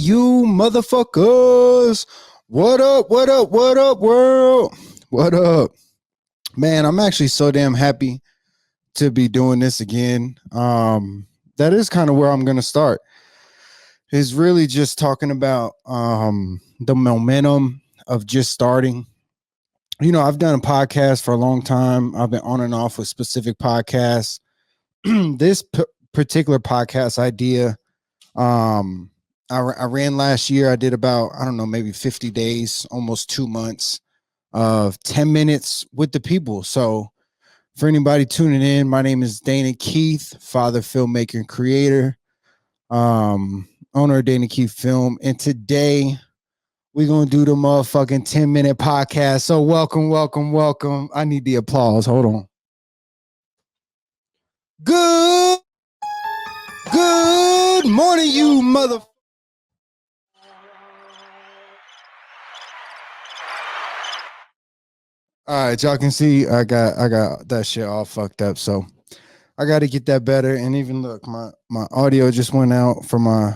you motherfuckers? What up? What up? What up, world? What up? Man, I'm actually so damn happy to be doing this again. That is kind of where I'm going to start. Is really just talking about the momentum of just starting. You know, I've done a podcast for a long time. I've been on and off with specific podcasts. This particular podcast idea, um, I ran last year. I did about, I don't know, maybe 50 days, almost 2 months of 10 minutes with the people. So for anybody tuning in, my name is Dana Keith, father, filmmaker, and creator, owner of Dana Keith Film. And today we're going to do the motherfucking 10-minute podcast. So welcome, welcome, welcome. I need the applause. Hold on. Good morning, you mother. All right, y'all can see I got that shit all fucked up. So I got to get that better. And even look, my audio just went out for my.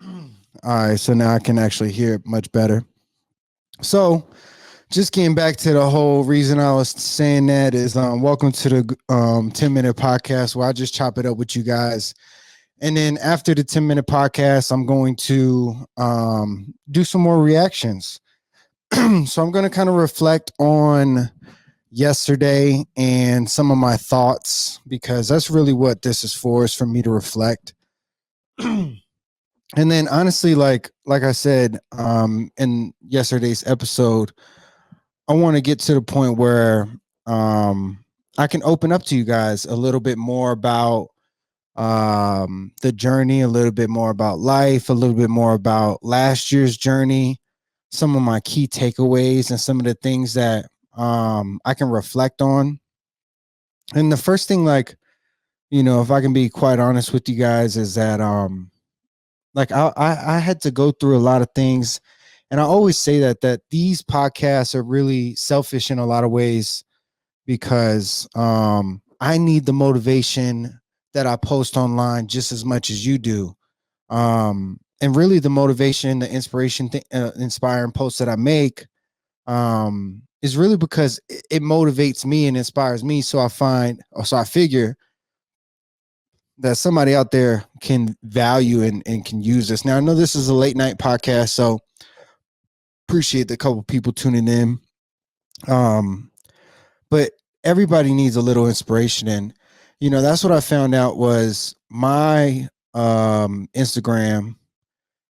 All right, so now I can actually hear it much better. So just getting back to the whole reason I was saying that is welcome to the 10-minute podcast where I just chop it up with you guys. And then after the 10-minute podcast, I'm going to do some more reactions. So I'm going to kind of reflect on yesterday and some of my thoughts, because that's really what this is for me to reflect. And then honestly, like I said in yesterday's episode, I want to get to the point where I can open up to you guys a little bit more about the journey, a little bit more about life, a little bit more about last year's journey, some of my key takeaways, and some of the things that I can reflect on. And the first thing, like, you know, if I can be quite honest with you guys, is that like I had to go through a lot of things. And I always say that these podcasts are really selfish in a lot of ways, because I need the motivation that I post online just as much as you do. And really the motivation, the inspiration, inspiring posts that I make is really because it motivates me and inspires me. So I figure that somebody out there can value and can use this. Now, I know this is a late night podcast, so appreciate the couple people tuning in. But everybody needs a little inspiration. And, you know, that's what I found out was my Instagram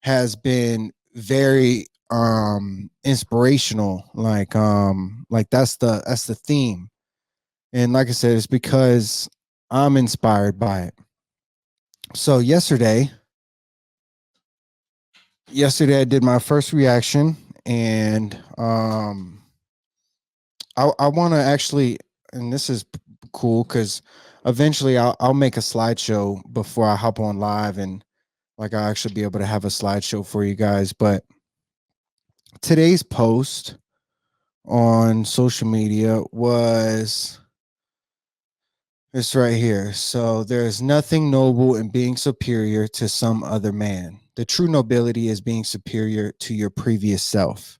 has been very inspirational. Like that's the theme. And like I said, it's because I'm inspired by it. So yesterday I did my first reaction, and I want to actually, and this is cool because eventually I'll make a slideshow before I hop on live, and like I'll actually be able to have a slideshow for you guys. But today's post on social media was it's right here. So there is nothing noble in being superior to some other man. The true nobility is being superior to your previous self.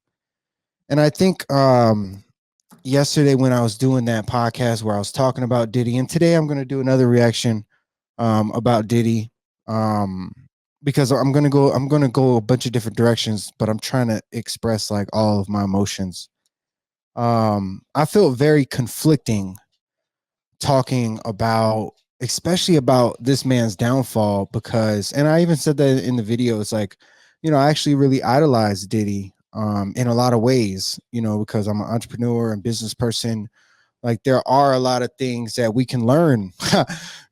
And I think yesterday when I was doing that podcast where I was talking about Diddy, and today I'm going to do another reaction about Diddy, because I'm going to go a bunch of different directions, but I'm trying to express like all of my emotions. I feel very conflicting talking about, especially about this man's downfall, because, and I even said that in the video, it's like, you know, I actually really idolize Diddy in a lot of ways, you know, because I'm an entrepreneur and business person. Like there are a lot of things that we can learn,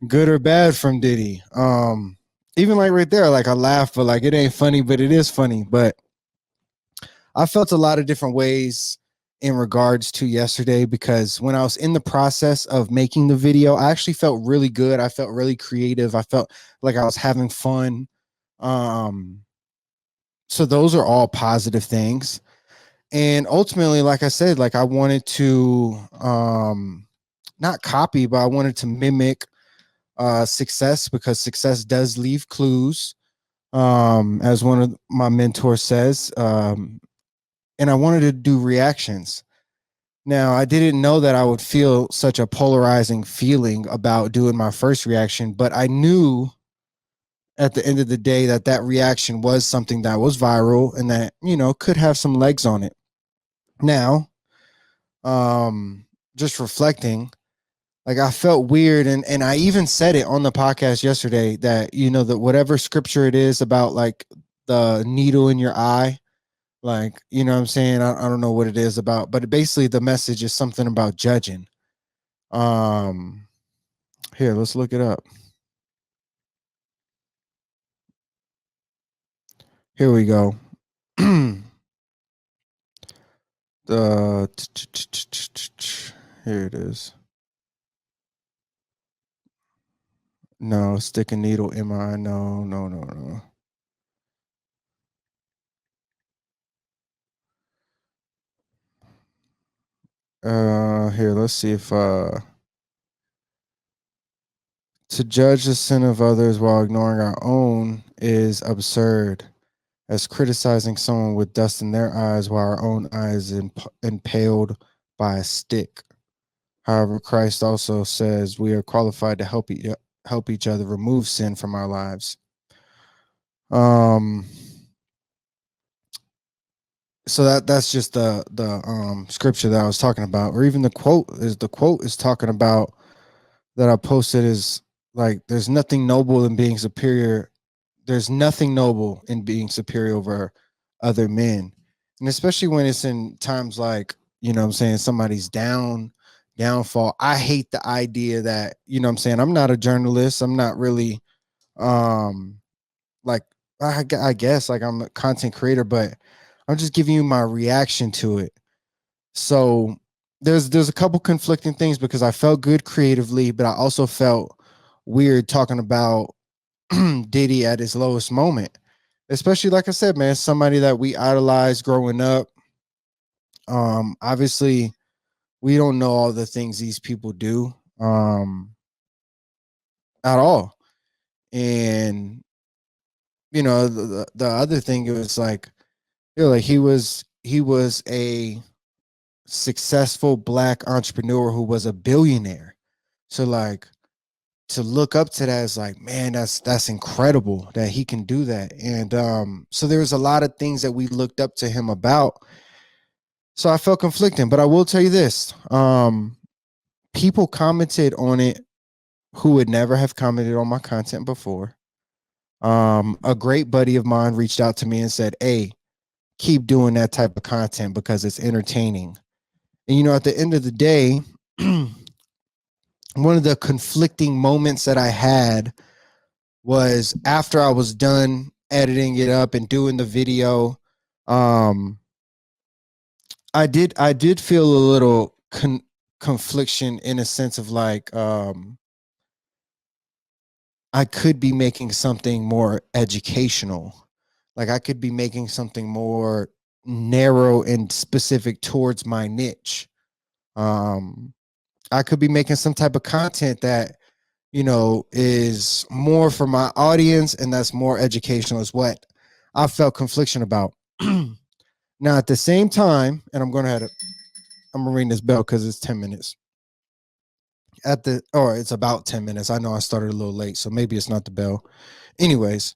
good or bad, from Diddy. Even like right there, like I laugh, but like it ain't funny, but it is funny. But I felt a lot of different ways in regards to yesterday, because when I was in the process of making the video, I actually felt really good. I felt really creative. I felt like I was having fun. So those are all positive things. And ultimately, like I said, like I wanted to not copy, but I wanted to mimic success, because success does leave clues. as one of my mentors says. And I wanted to do reactions. Now, I didn't know that I would feel such a polarizing feeling about doing my first reaction, but I knew at the end of the day that that reaction was something that was viral and that, could have some legs on it. Now, um, just reflecting, like I felt weird, and I even said it on the podcast yesterday that, that whatever scripture it is about like the needle in your eye, like, what I'm saying? I don't know what it is about, but basically the message is something about judging. Um, Here, let's look it up. Here we go. the Here it is. No, stick a needle in my eye. No, no, no, no. Here, let's see if to judge the sin of others while ignoring our own is absurd, as criticizing someone with dust in their eyes while our own eyes impaled by a stick. However, Christ also says we are qualified to help each other remove sin from our lives. Um, so that's just the scripture that I was talking about, or even the quote is talking about that I posted is like there's nothing noble in being superior. There's nothing noble in being superior over other men. And especially when it's in times like, I'm saying, somebody's downfall. I hate the idea that, I'm saying, I'm not a journalist. I'm not really um like I guess like I'm a content creator, but I'm just giving you my reaction to it. So there's a couple conflicting things because I felt good creatively, but I also felt weird talking about Diddy at his lowest moment. Especially like I said, man, somebody that we idolized growing up. Obviously we don't know all the things these people do at all. And the other thing, it was like, like he was a successful black entrepreneur who was a billionaire. So like to look up to that is like, man, that's incredible that he can do that. And so there was a lot of things that we looked up to him about. So I felt conflicting, but I will tell you this. People commented on it who would never have commented on my content before. A great buddy of mine reached out to me and said, "Hey, keep doing that type of content because it's entertaining." And at the end of the day, one of the conflicting moments that I had was after I was done editing it up and doing the video. Um, I did feel a little confliction in a sense of like I could be making something more educational. Like I could be making something more narrow and specific towards my niche. Um, I could be making some type of content that, is more for my audience and that's more educational is what I felt confliction about. Now at the same time, and I'm gonna ring this bell because it's 10 minutes. Or it's about 10 minutes. I know I started a little late, so maybe it's not the bell. Anyways,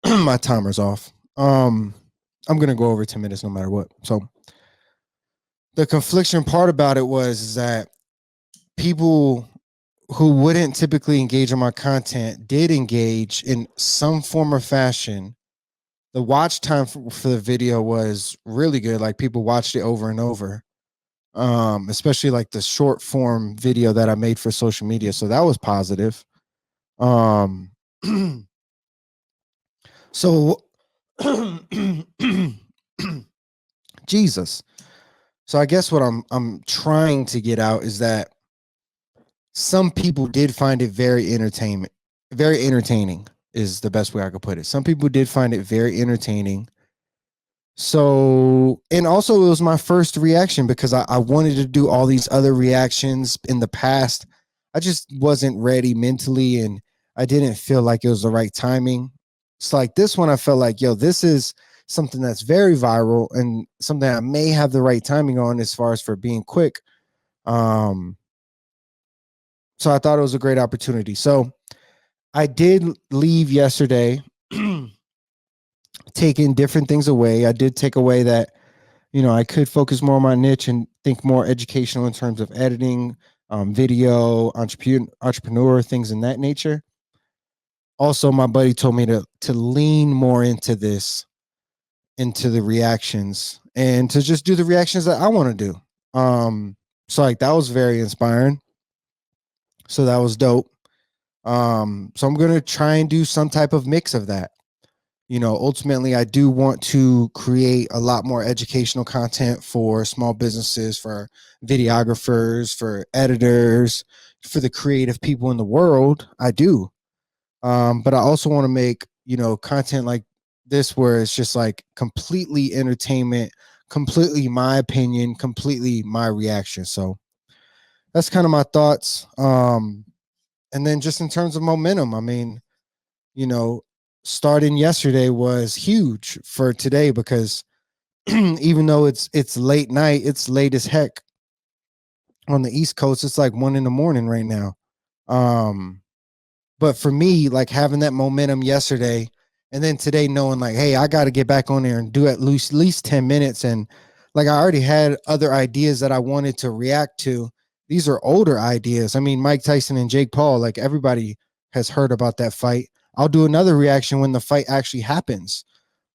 my timer's off. I'm gonna go over 10 minutes no matter what. So the confliction part about it was that people who wouldn't typically engage in my content did engage in some form or fashion. The watch time for the video was really good. Like people watched it over and over. Especially like the short form video that I made for social media. So that was positive. Um so Jesus. So I guess what I'm trying to get out is that some people did find it very entertaining is the best way I could put it. Some people did find it very entertaining. So, and also it was my first reaction because I wanted to do all these other reactions in the past. I just wasn't ready mentally and I didn't feel like it was the right timing. It's like this one, I felt like, yo, this is something that's very viral and something I may have the right timing on as far as for being quick. Um, so I thought it was a great opportunity. So I did leave yesterday, taking different things away. I did take away that, I could focus more on my niche and think more educational in terms of editing, video, entrepreneur, things in that nature. Also, my buddy told me to lean more into this, into the reactions, and to just do the reactions that I want to do. So like that was very inspiring. So that was dope. So I'm gonna try and do some type of mix of that. Ultimately, I do want to create a lot more educational content for small businesses, for videographers, for editors, for the creative people in the world. I do. But I also want to make, content like this where it's just like completely entertainment, completely my opinion, completely my reaction. So that's kind of my thoughts. And then just in terms of momentum, I mean, you know, starting yesterday was huge for today because even though it's late night, it's late as heck on the East Coast. It's like 1 a.m. right now. Um, but for me, like having that momentum yesterday and then today knowing like, hey, I got to get back on there and do at least 10 minutes. And like I already had other ideas that I wanted to react to. These are older ideas. I mean, Mike Tyson and Jake Paul, like everybody has heard about that fight. I'll do another reaction when the fight actually happens.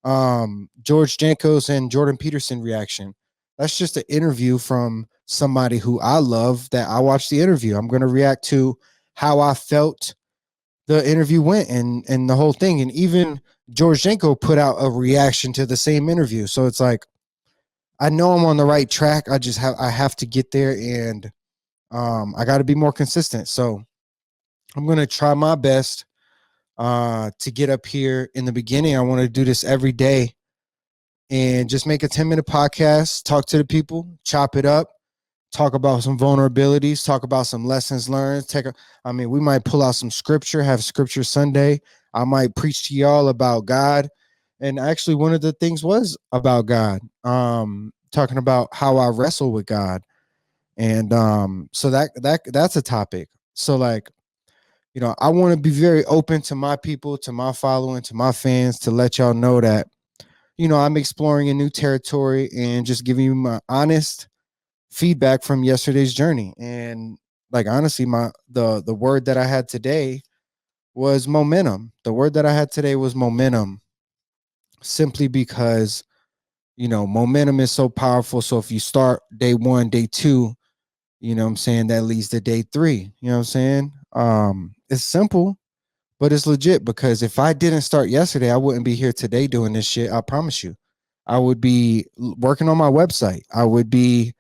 George Jankos and Jordan Peterson reaction. That's just an interview from somebody who I love that I watched the interview. I'm going to react to how I felt the interview went and the whole thing. And even George Janko put out a reaction to the same interview. So it's like I know I'm on the right track. I have to get there and I got to be more consistent. So I'm going to try my best to get up here in the beginning. I want to do this every day and just make a 10-minute podcast, talk to the people, chop it up, talk about some vulnerabilities, talk about some lessons learned. We might pull out some scripture, have scripture Sunday. I might preach to y'all about God. And actually, one of the things was about God, talking about how I wrestle with God. And so that's a topic. So like, I want to be very open to my people, to my following, to my fans, to let y'all know that, I'm exploring a new territory and just giving you my honest feedback from yesterday's journey. And like honestly, the word that I had today was momentum. The word that I had today was momentum, simply because momentum is so powerful. So if you start day one, day two, what I'm saying, that leads to day three. You know what I'm saying? It's simple, but it's legit, because if I didn't start yesterday, I wouldn't be here today doing this shit. I promise you. I would be working on my website. I would be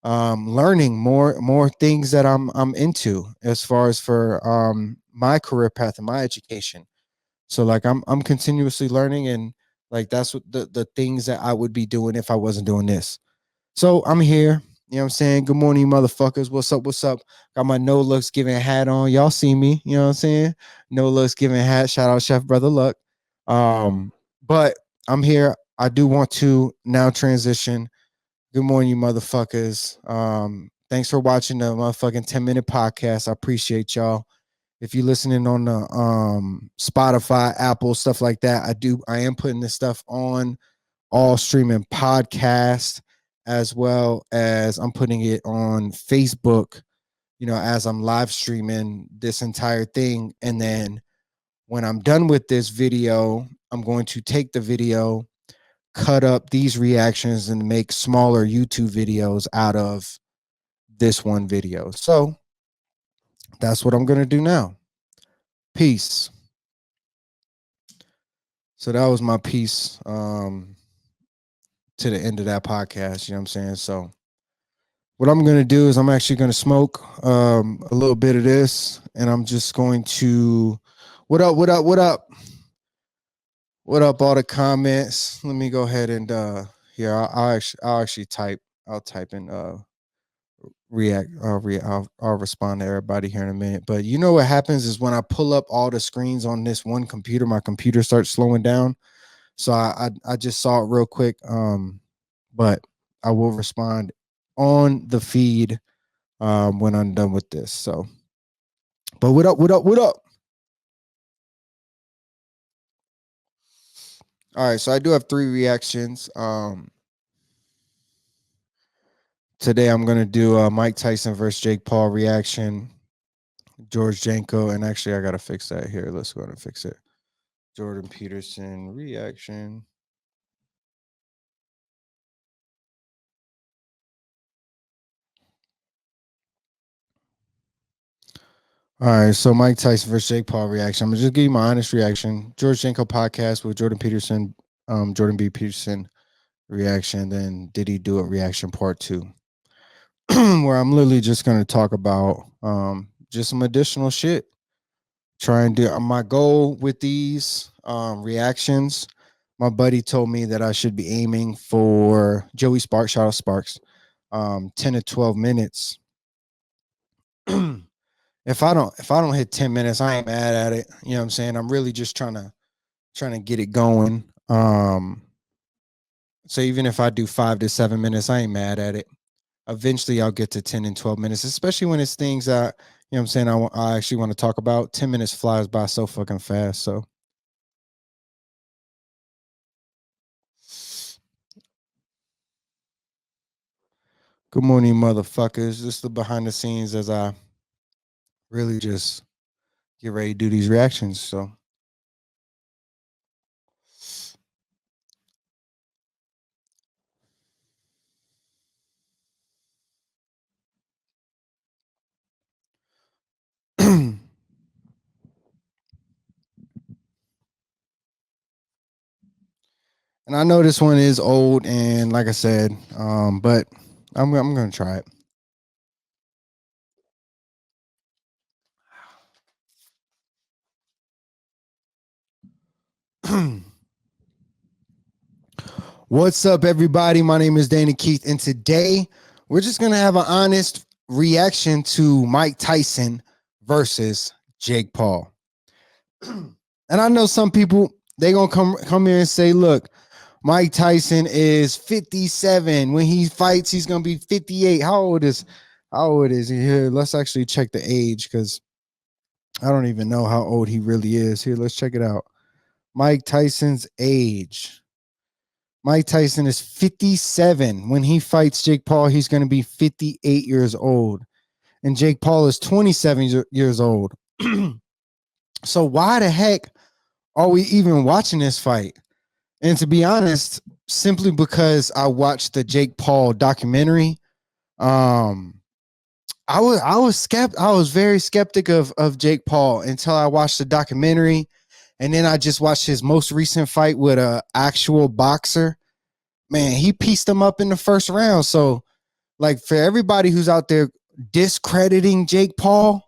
learning more things that I'm into as far as for my career path and my education. So like I'm continuously learning, and like that's what the things that I would be doing if I wasn't doing this. So I'm here. You know what I'm saying? Good morning, you motherfuckers. What's up? What's up? Got my No Looks Giving hat on. Y'all see me. You know what I'm saying? No Looks Giving hat. Shout out Chef Brother Luck. But I'm here. I do want to now transition. Good morning, you motherfuckers. Thanks for watching the motherfucking 10-minute podcast. I appreciate y'all. If you're listening on the Spotify, Apple, stuff like that, I am putting this stuff on all streaming podcasts, as well as I'm putting it on Facebook, as I'm live streaming this entire thing. And then when I'm done with this video, I'm going to take the video, cut up these reactions, and make smaller YouTube videos out of this one video. So that's what I'm going to do now. Peace. So that was my piece to the end of that podcast. You know what I'm saying? So what I'm going to do is I'm actually going to smoke a little bit of this, and I'm just going to, what up, what up, what up? What up, all the comments? Let me go ahead and here, I'll actually type in react. I'll respond to everybody here in a minute. But you know what happens is when I pull up all the screens on this one computer, my computer starts slowing down. So I just saw it real quick. But I will respond on the feed when I'm done with this. So, but what up? What up? What up? All right, so I do have 3 reactions. Today I'm gonna do Mike Tyson versus Jake Paul reaction, George Janko, and actually I gotta fix that here. Let's go ahead and fix it. Jordan Peterson reaction. All right, so Mike Tyson versus Jake Paul reaction. I'm gonna just give you my honest reaction. George Janko podcast with Jordan Peterson, Jordan B. Peterson reaction. Then did he do it reaction part 2, where I'm literally just gonna talk about just some additional shit. Try and do my goal with these reactions. My buddy told me that I should be aiming for Joey Sparks, shout out Sparks, 10 to 12 minutes. If I don't hit 10 minutes, I ain't mad at it. You know what I'm saying? I'm really just trying to get it going. So even if I do 5 to 7 minutes, I ain't mad at it. Eventually I'll get to 10 and 12 minutes, especially when it's things that, you know what I'm saying, I actually want to talk about. 10 minutes flies by so fucking fast. So good morning, motherfuckers. This is the behind the scenes as I really just get ready to do these reactions. So and I know this one is old and like I said, but I'm gonna try it. What's up, everybody? My name is Danny Keith, and today we're just gonna have an honest reaction to Mike Tyson versus Jake Paul. And I know some people they gonna come here and say, "Look, Mike Tyson is 57. When he fights, he's gonna be 58. How old is he here? Let's actually check the age because I don't even know how old he really is. Here, let's check it out. Mike Tyson's age. Mike Tyson is 57. When he fights Jake Paul, he's going to be 58 years old. And Jake Paul is 27 years old. So why the heck are we even watching this fight? And to be honest, simply because I watched the Jake Paul documentary, I was very skeptic of Jake Paul until I watched the documentary, and then I just watched his most recent fight with a actual boxer. Man, he pieced him up in the first round. So, like, for everybody who's out there discrediting Jake Paul,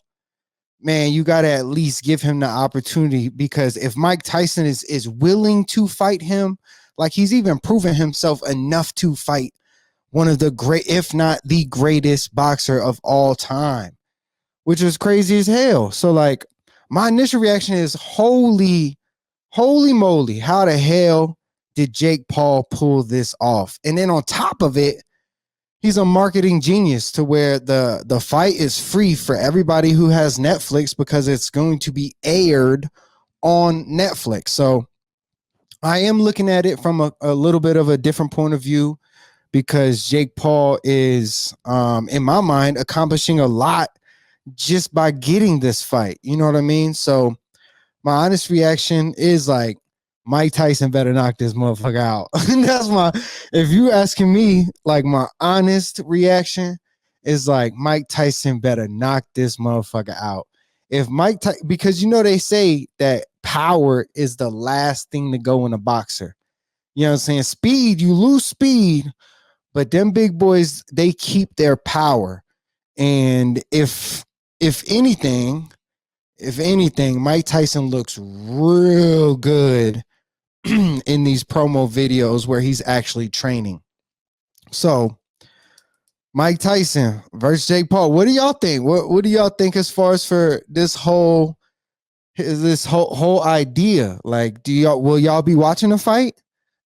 man, you got to at least give him the opportunity, because if Mike Tyson is willing to fight him, like he's even proven himself enough to fight one of the great, if not the greatest boxer of all time, which was crazy as hell. So like my initial reaction is holy moly, how the hell did Jake Paul pull this off? And then on top of it, he's a marketing genius to where the fight is free for everybody who has Netflix because it's going to be aired on Netflix. So I am looking at it from a little bit of a different point of view, because Jake Paul is, in my mind, accomplishing a lot just by getting this fight. You know what I mean? So my honest reaction is like, Mike Tyson better knock this motherfucker out. That's my, if you asking me, like my honest reaction is like, Mike Tyson better knock this motherfucker out. If because you know they say that power is the last thing to go in a boxer. You know what I'm saying? Speed, you lose speed, but them big boys, they keep their power. And if anything, Mike Tyson looks real good in these promo videos where he's actually training. So Mike Tyson versus Jake Paul. What do y'all think? What do y'all think as far as for this whole idea? Like, will y'all be watching a fight?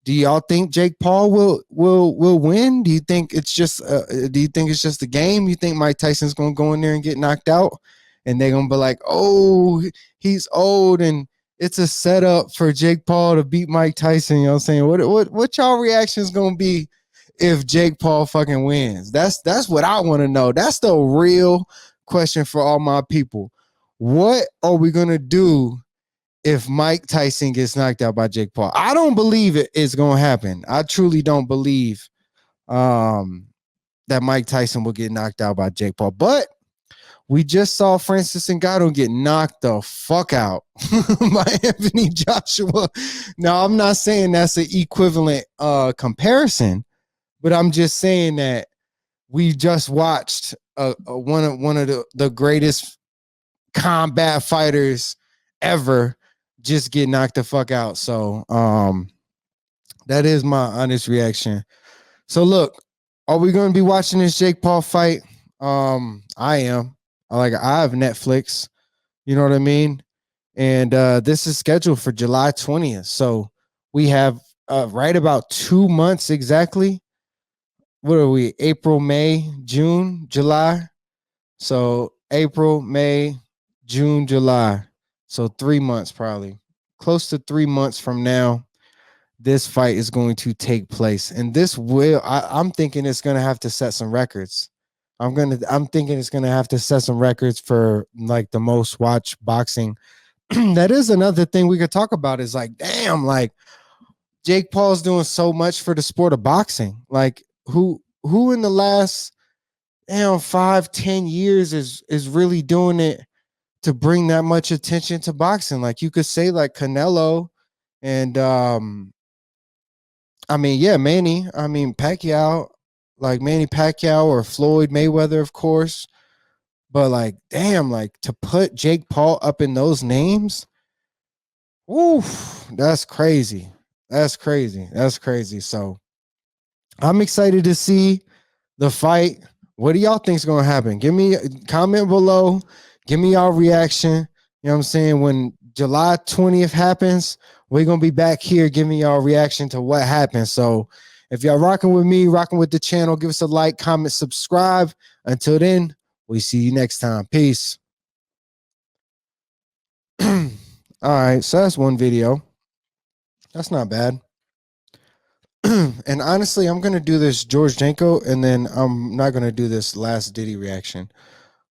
Do y'all think Jake Paul will win? Do you think it's just a game? You think Mike Tyson's gonna go in there and get knocked out, and they're gonna be like, oh, he's old, and it's a setup for Jake Paul to beat Mike Tyson? You know what I'm saying? What y'all reactions gonna be if Jake Paul fucking wins? That's what I want to know. That's the real question for all my people. What are we gonna do if Mike Tyson gets knocked out by Jake Paul? I don't believe it is going to happen. I truly don't believe um, that Mike Tyson will get knocked out by Jake Paul. But we just saw Francis Ngannou get knocked the fuck out by Anthony Joshua. Now, I'm not saying that's an equivalent comparison, but I'm just saying that we just watched one of the greatest combat fighters ever just get knocked the fuck out. So that is my honest reaction. So look, are we going to be watching this Jake Paul fight? I am. I have Netflix, you know what I mean? And this is scheduled for July 20th. So we have right about 2 months exactly. What are we? April, May, June, July. So April, May, June, July. So 3 months probably. Close to 3 months from now, this fight is going to take place. And I'm thinking it's gonna have to set some records. I'm thinking it's gonna have to set some records for like the most watched boxing. That is another thing we could talk about, is like, damn, like Jake Paul's doing so much for the sport of boxing. Like who in the last 5-10 years is really doing it to bring that much attention to boxing? Like you could say like Canelo and Pacquiao, like Manny Pacquiao or Floyd Mayweather, of course. But like, damn, like to put Jake Paul up in those names, oof, that's crazy. That's crazy. That's crazy. So I'm excited to see the fight. What do y'all think is going to happen? Give me a comment below. Give me y'all reaction. You know what I'm saying? When July 20th happens, we're going to be back here giving y'all reaction to what happened. So if y'all rocking with me, rocking with the channel, give us a like, comment, subscribe. Until then, we see you next time. Peace. All right. So that's one video. That's not bad. And honestly, I'm going to do this George Janko, and then I'm not going to do this last Diddy reaction.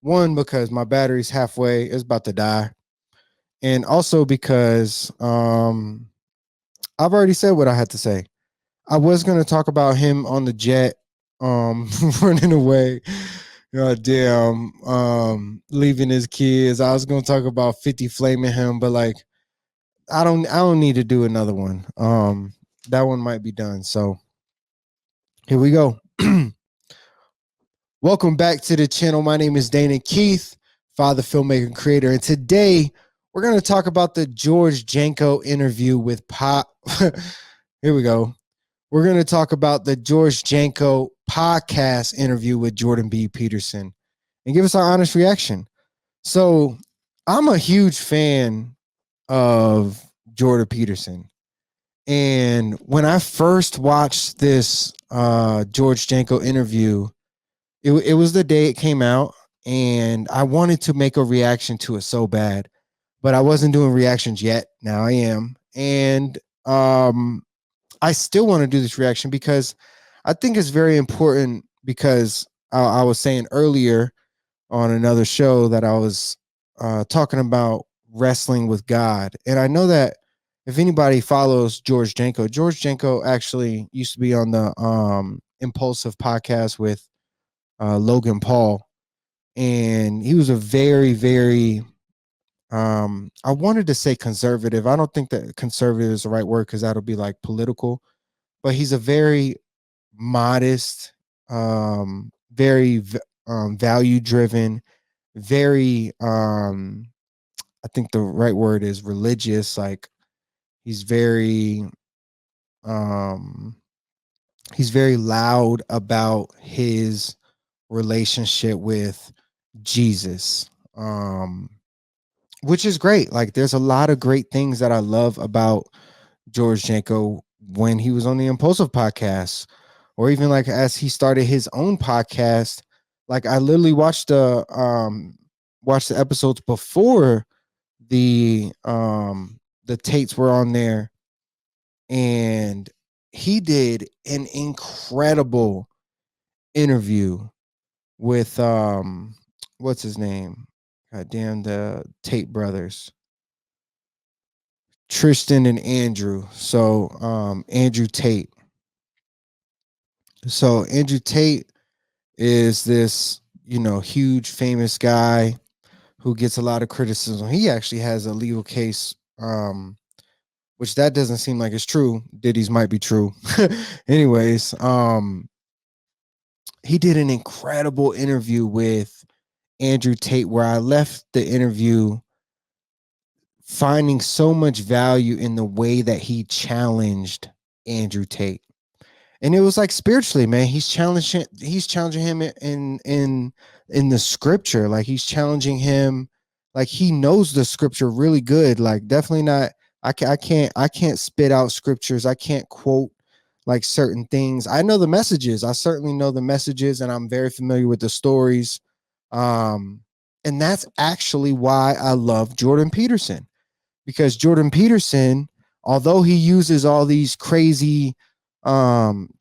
One, because my battery's halfway, it's about to die. And also because I've already said what I had to say. I was going to talk about him on the jet running away. Damn, leaving his kids. I was going to talk about 50 flaming him, but like I don't need to do another one. That one might be done. So here we go. Welcome back to the channel. My name is Dana Keith, father, filmmaker, and creator. And today we're going to talk about the George Janko interview with Pop. Here we go. We're going to talk about the George Janko podcast interview with Jordan B. Peterson and give us our honest reaction. So I'm a huge fan of Jordan Peterson. And when I first watched this George Janko interview, it was the day it came out, and I wanted to make a reaction to it so bad, but I wasn't doing reactions yet. Now I am. And I still want to do this reaction because I think it's very important, because I was saying earlier on another show that I was talking about wrestling with God. And I know that if anybody follows George Janko actually used to be on the Impulsive podcast with Logan Paul. And he was a very, very, I wanted to say conservative. I don't think that conservative is the right word, because that'll be like political, but he's a very modest, very value driven, very, I think the right word is religious. Like he's very, um, he's very loud about his relationship with Jesus. Which is great. Like there's a lot of great things that I love about George Janko when he was on the Impulsive podcast, or even like as he started his own podcast. Like I literally watched the episodes before the Tates were on there, and he did an incredible interview with what's his name? God damn, the Tate brothers. Tristan and Andrew. So Andrew Tate. So Andrew Tate is this, huge famous guy who gets a lot of criticism. He actually has a legal case, which that doesn't seem like it's true. Diddy's might be true. Anyways, he did an incredible interview with Andrew Tate where I left the interview finding so much value in the way that he challenged Andrew Tate. And it was like spiritually, man. He's challenging him in the scripture. Like he's challenging him, like he knows the scripture really good. Like definitely not. I can't spit out scriptures. I can't quote like certain things. I know the messages. I certainly know the messages, and I'm very familiar with the stories. Um, and that's actually why I love Jordan Peterson, because Jordan Peterson, although he uses all these crazy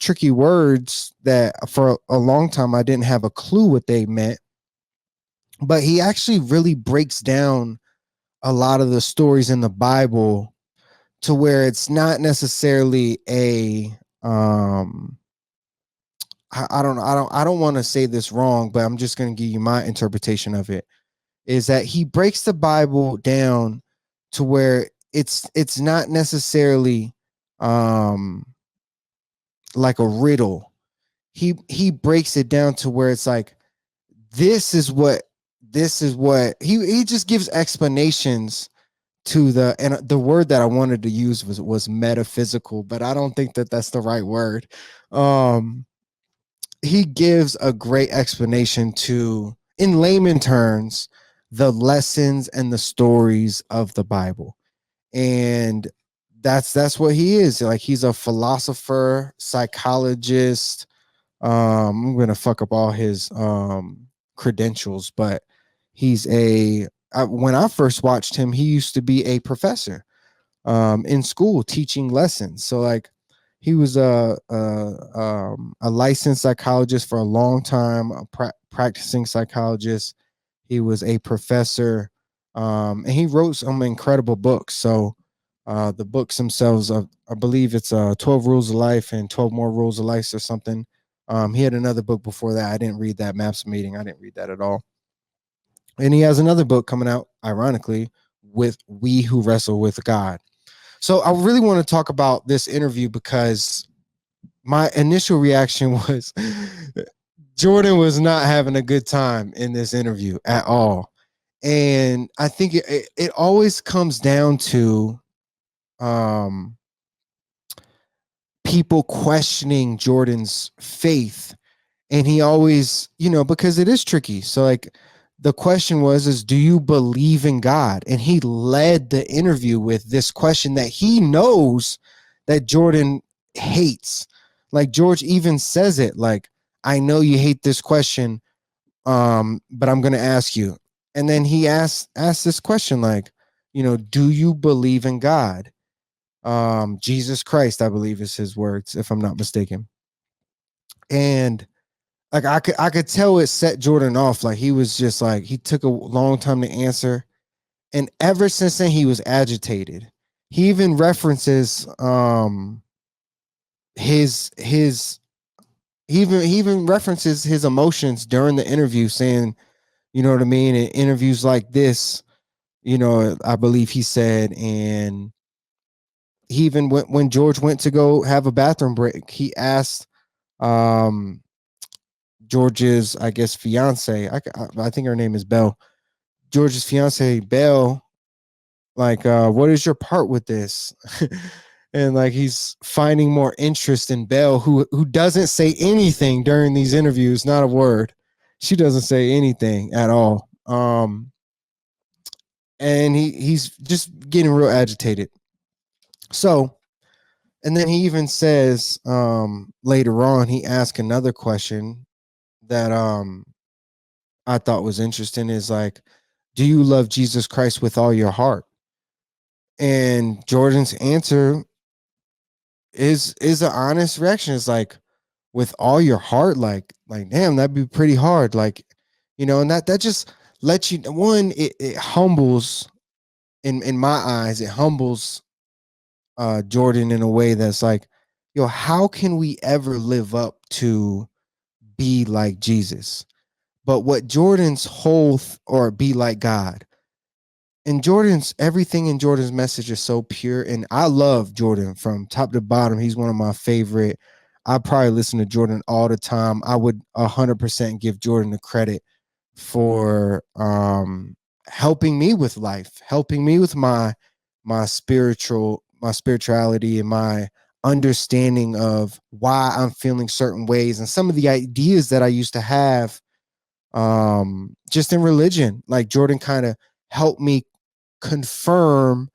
tricky words that for a long time I didn't have a clue what they meant, but he actually really breaks down a lot of the stories in the Bible to where it's not necessarily a I don't want to say this wrong, but I'm just going to give you my interpretation of it, is that he breaks the Bible down to where it's not necessarily like a riddle. He breaks it down to where it's like this is what he just gives explanations to the word that I wanted to use was metaphysical, but I don't think that that's the right word. He gives a great explanation to, in layman terms, the lessons and the stories of the Bible. And that's what he is. Like he's a philosopher, psychologist. I'm gonna fuck up all his credentials, but he's when I first watched him, he used to be a professor in school teaching lessons. So like he was a licensed psychologist for a long time, a practicing psychologist. He was a professor, and he wrote some incredible books. So the books themselves, I believe it's 12 Rules of Life and 12 More Rules of Life or something. He had another book before that. I didn't read that. Maps Meeting. I didn't read that at all. And he has another book coming out, ironically, with We Who Wrestle with God. So I really want to talk about this interview because my initial reaction was Jordan was not having a good time in this interview at all. And I think it always comes down to people questioning Jordan's faith. And he always, because it is tricky. So like the question is do you believe in God? And he led the interview with this question that he knows that Jordan hates. Like George even says it, like, I know you hate this question, but I'm going to ask you. And then he asks this question, like, do you believe in God? Jesus Christ, I believe is his words, if I'm not mistaken. And like I could tell it set Jordan off. Like he was just like, he took a long time to answer. And ever since then, he was agitated. He even references his he even references his emotions during the interview, saying, you know what I mean, in interviews like this, I believe he said, and he even went when George went to go have a bathroom break, he asked George's, I guess, fiance. I think her name is Belle. George's fiance, Belle, like, what is your part with this? And like he's finding more interest in Belle, who doesn't say anything during these interviews, not a word. she doesn't say anything at all. And he's just getting real agitated. So, and then he even says later on, he asked another question that I thought was interesting is like, do you love Jesus Christ with all your heart? And Jordan's answer is an honest reaction. It's like, with all your heart, like damn, that'd be pretty hard. Like, and that just lets you, one, it humbles, in my eyes, it humbles Jordan in a way that's like, yo, how can we ever live up to be like Jesus? But what Jordan's or be like God. And Jordan's everything in Jordan's message is so pure. And I love Jordan from top to bottom. He's one of my favorite. I probably listen to Jordan all the time. I would 100% give Jordan the credit for helping me with life, helping me with my spirituality and my understanding of why I'm feeling certain ways and some of the ideas that I used to have just in religion. Like Jordan kind of helped me confirm,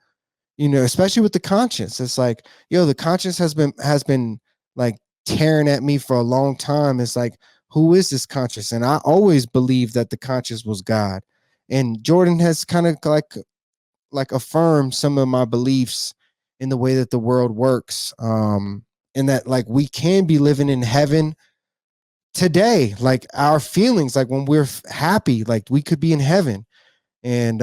especially with the conscience. It's like, the conscience has been like tearing at me for a long time. It's like, who is this conscience? And I always believed that the conscience was God. And Jordan has kind of like affirmed some of my beliefs in the way that the world works. And that like we can be living in heaven today, like our feelings, like when we're happy, like we could be in heaven. And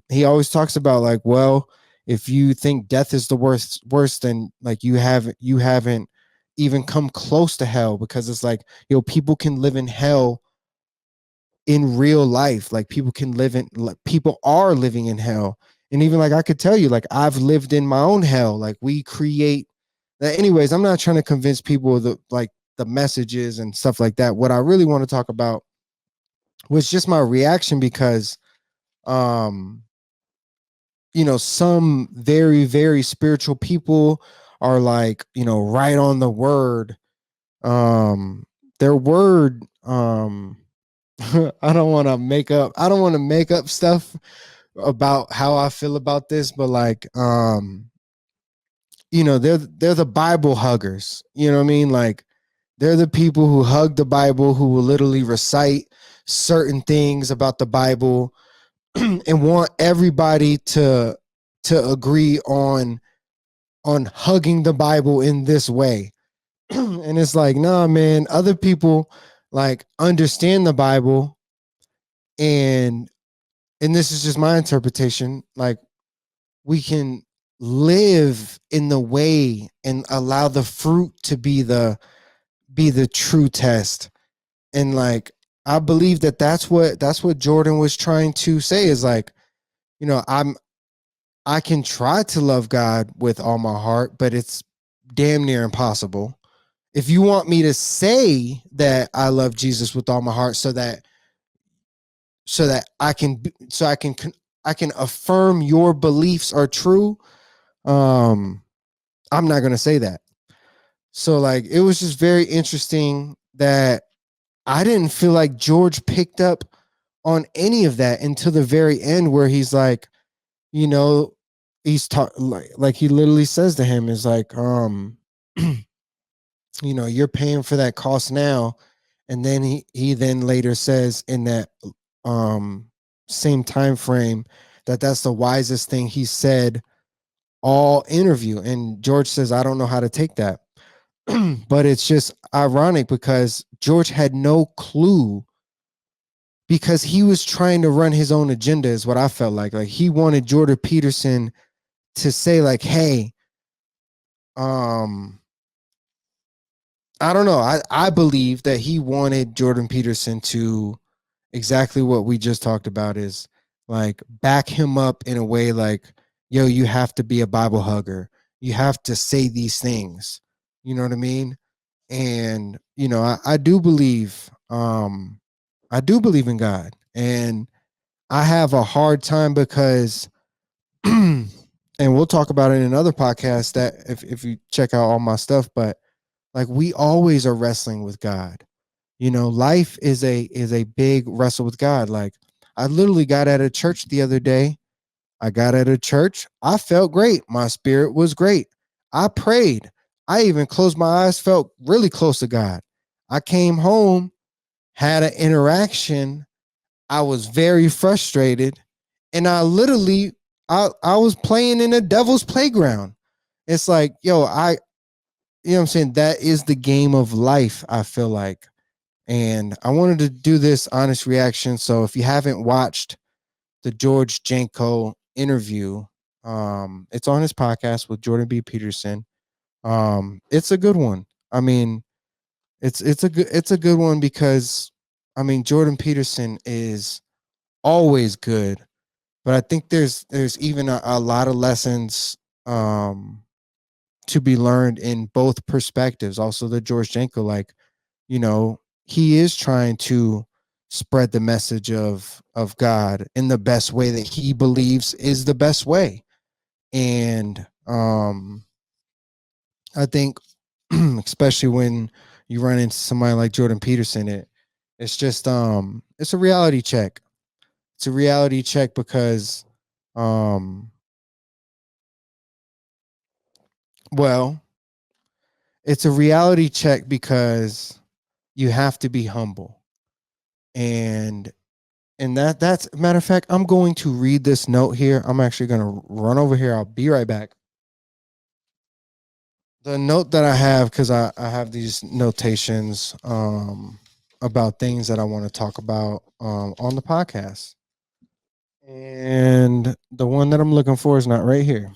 he always talks about like, well, if you think death is the worst, then like you haven't even come close to hell, because it's like, people can live in hell in real life. Like people are living in hell. And even like I could tell you, like I've lived in my own hell. Like we create anyways, I'm not trying to convince people of the messages and stuff like that. What I really want to talk about was just my reaction, because um some very, very spiritual people are like, right on the word. Their word, I don't want to make up stuff about how I feel about this, but like, they're the Bible huggers. You know what I mean? Like, they're the people who hug the Bible, who will literally recite certain things about the Bible and want everybody to agree on hugging the Bible in this way. And it's like, nah, man, other people like understand the Bible, and this is just my interpretation, like we can live in the way and allow the fruit to be the true test. And like I believe that that's what Jordan was trying to say is like, I can try to love God with all my heart, but it's damn near impossible. If you want me to say that I love Jesus with all my heart, so that I can affirm your beliefs are true, um, I'm not gonna say that. So like it was just very interesting that I didn't feel like George picked up on any of that until the very end, where he's like, you know, he's like he literally says to him is like, you're paying for that cost now. And then he then later says in that um same time frame that that's the wisest thing he said all interview. And George says, I don't know how to take that. But it's just ironic because George had no clue, because he was trying to run his own agenda, is what I felt like he wanted Jordan Peterson to say like, hey, um I don't know. I believe that he wanted Jordan Peterson to exactly what we just talked about, is like back him up in a way like, yo, you have to be a Bible hugger. You have to say these things. You know what I mean? And I do believe in God. And I have a hard time because and we'll talk about it in another podcast, that if you check out all my stuff, but like we always are wrestling with God. Life is a big wrestle with God. Like, I literally got out of church the other day. I got out of church. I felt great. My spirit was great. I prayed. I even closed my eyes, felt really close to God. I came home, had an interaction. I was very frustrated. And I was playing in a devil's playground. It's like, you know what I'm saying? That is the game of life, I feel like. And I wanted to do this honest reaction. So if you haven't watched the George Janko interview, it's on his podcast with Jordan B. Peterson. It's a good one. I mean, it's a good one because I mean Jordan Peterson is always good, but I think there's even a lot of lessons um to be learned in both perspectives. Also, the George Janko, like, he is trying to spread the message of God in the best way that he believes is the best way. And I think especially when you run into somebody like Jordan Peterson, it's just it's a reality check. It's a reality check because um well, it's a reality check because you have to be humble. And that's matter of fact, I'm going to read this note here. I'm actually going to run over here. I'll be right back. The note that I have, because I have these notations about things that I want to talk about on the podcast. And the one that I'm looking for is not right here.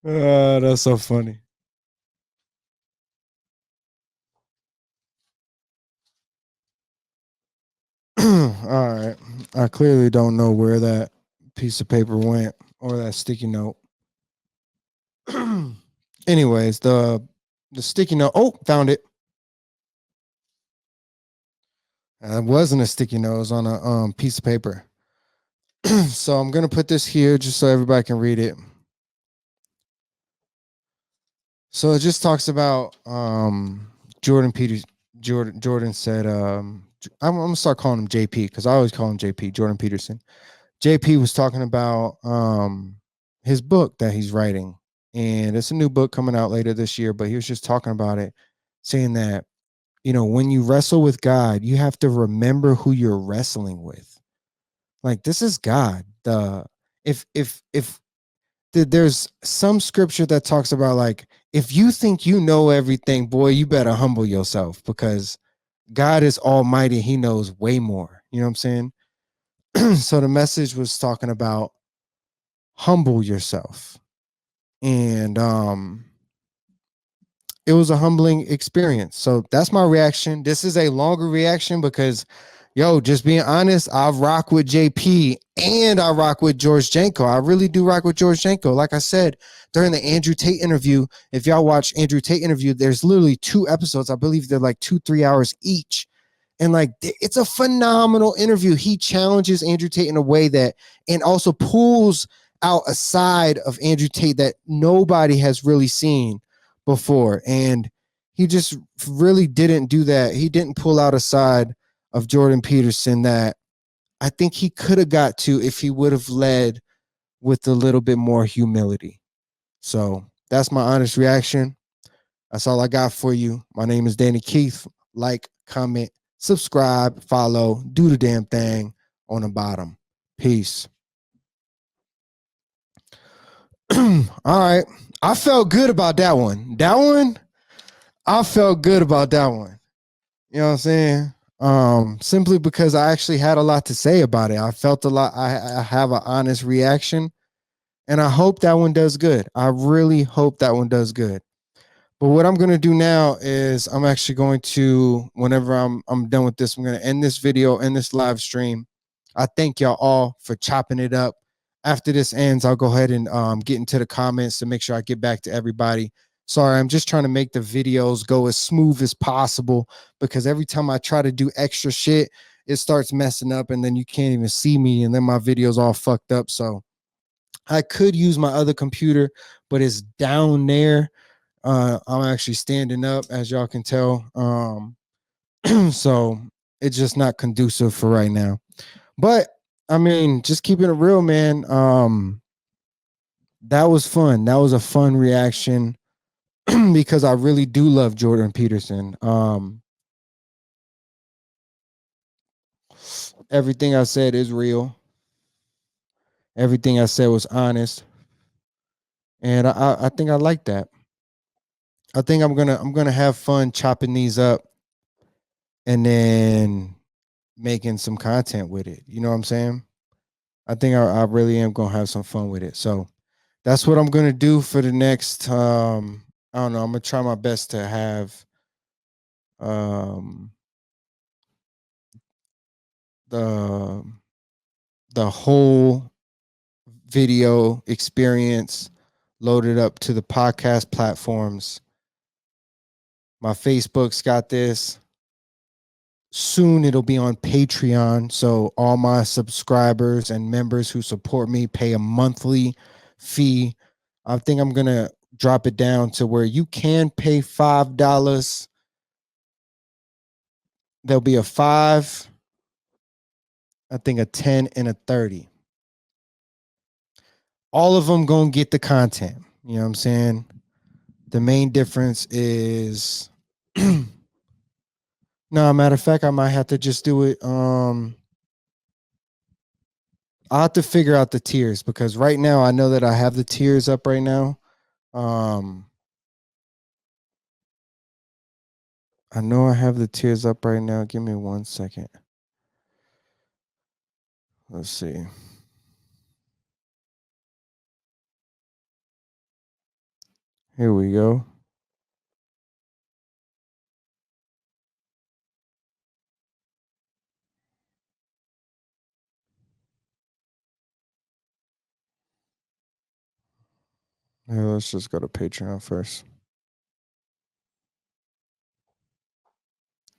That's so funny. All right. I clearly don't know where that piece of paper went or that sticky note. Anyways, the sticky note. Oh, found it. It wasn't a sticky note. It was on a piece of paper. So I'm gonna put this here just so everybody can read it. So it just talks about Jordan Peters. Jordan said I'm gonna start calling him JP because I always call him JP, Jordan Peterson. JP was talking about his book that he's writing, and it's a new book coming out later this year. But he was just talking about it, saying that when you wrestle with God, you have to remember who you're wrestling with. Like, this is God. If there's some scripture that talks about, like, if you think you know everything, boy, you better humble yourself because God is almighty. He knows way more. You know what I'm saying? So the message was talking about humble yourself. And it was a humbling experience. So that's my reaction. This is a longer reaction because, just being honest, I rock with JP and I rock with George Janko. I really do rock with George Janko. Like I said during the Andrew Tate interview, if y'all watch Andrew Tate interview, there's literally 2 episodes. I believe they're like 2-3 hours each. And like, it's a phenomenal interview. He challenges Andrew Tate in a way that, and also pulls out a side of Andrew Tate that nobody has really seen before. And he just really didn't do that. He didn't pull out a side of Jordan Peterson that I think he could have got to if he would have led with a little bit more humility. So that's my honest reaction. That's all I got for you. My name is Danny Keith. Like, comment, subscribe, follow, do the damn thing on the bottom. Peace. All right. I felt good about that one. I felt good about that one. You know what I'm saying? Simply because I actually had a lot to say about it. I felt a lot. I have an honest reaction, and I hope that one does good. I really hope that one does good. But what I'm gonna do now is I'm actually going to, whenever I'm done with this, I'm gonna end this video, end this live stream. I thank y'all all for chopping it up. After this ends, I'll go ahead and get into the comments to make sure I get back to everybody. Sorry, I'm just trying to make the videos go as smooth as possible because every time I try to do extra shit, it starts messing up and then you can't even see me and then my video's all fucked up. So I could use my other computer, but it's down there I'm actually standing up, as y'all can tell. So it's just not conducive for right now. But I mean, just keeping it real, man. That was fun. That was a fun reaction because I really do love Jordan Peterson. Everything I said is real. Everything I said was honest, and I think I like that. I think I'm gonna have fun chopping these up and then making some content with it. You know what I'm saying? I think I really am gonna have some fun with it. So that's what I'm gonna do for the next. I don't know. I'm gonna try my best to have um, the the whole video experience loaded up to the podcast platforms. My Facebook's got this. Soon it'll be on Patreon. So all my subscribers and members who support me pay a monthly fee. I think I'm gonna drop it down to where you can pay $5. There'll be a 5, I think a 10 and a 30. All of them gonna get the content. You know what I'm saying? The main difference is no, matter of fact, I might have to just do it. I'll have to figure out the tiers because right now I know that I have the tiers up right now. Um, I know I have the tiers up right now. Give me 1 second. Let's see. Here we go. Here, let's just go to Patreon first.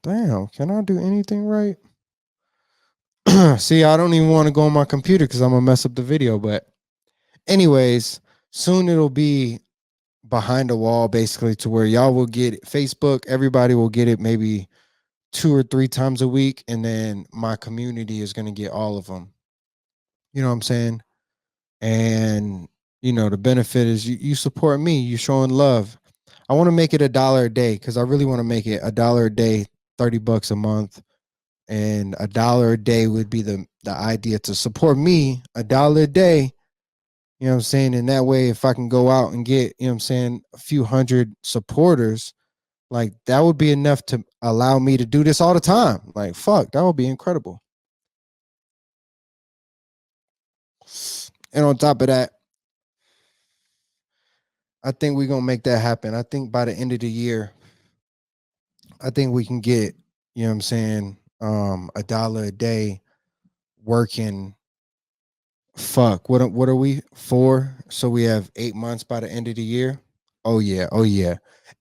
Damn, can I do anything right? See, I don't even want to go on my computer because I'm gonna mess up the video. But anyways, soon it'll be behind a wall, basically, to where y'all will get it. Facebook, everybody will get it maybe 2 or 3 times a week, and then my community is gonna get all of them. You know what I'm saying? And the benefit is you support me, you showing love. I want to make it $1 a day because I really want to make it $1 a day, $30 a month, and $1 a day would be the idea to support me $1 a day. You know what I'm saying? And that way, if I can go out and get, you know what I'm saying, a few hundred supporters, like that would be enough to allow me to do this all the time. Like, fuck, that would be incredible. And on top of that, I think we're gonna make that happen. I think by the end of the year, I think we can get, you know what I'm saying, $1 a day working. Fuck. What are we for? So we have 8 months by the end of the year. Oh yeah, oh yeah.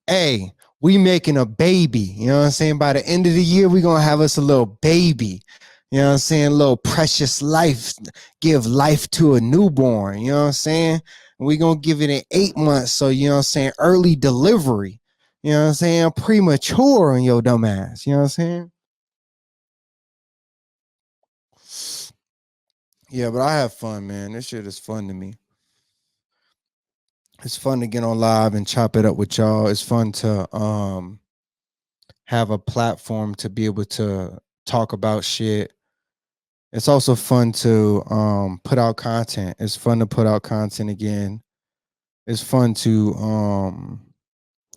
Hey, we making a baby. You know what I'm saying? By the end of the year, we gonna have us a little baby. You know what I'm saying? A little precious life. Give life to a newborn. You know what I'm saying? And we gonna give it in 8 months. So you know what I'm saying? Early delivery. You know what I'm saying? Premature on your dumb ass. You know what I'm saying? Yeah, but I have fun, man. This shit is fun to me. It's fun to get on live and chop it up with y'all. It's fun to have a platform to be able to talk about shit. It's also fun to put out content. It's fun to put out content again. It's fun to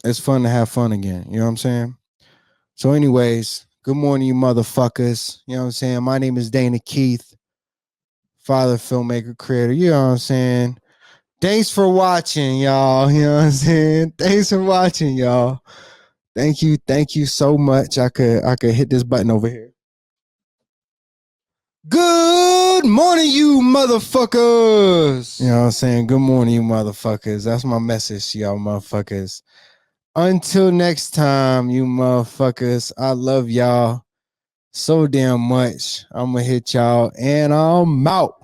have fun again. You know what I'm saying? So, anyways, good morning, you motherfuckers. You know what I'm saying? My name is Dana Keith, father, filmmaker, creator. You know what I'm saying? Thanks for watching, y'all. You know what I'm saying? Thanks for watching, y'all. Thank you so much. I could hit this button over here. Good morning, you motherfuckers. You know what I'm saying? Good morning, you motherfuckers. That's my message to y'all motherfuckers. Until next time, you motherfuckers. I love y'all so damn much. I'm gonna hit y'all and I'm out.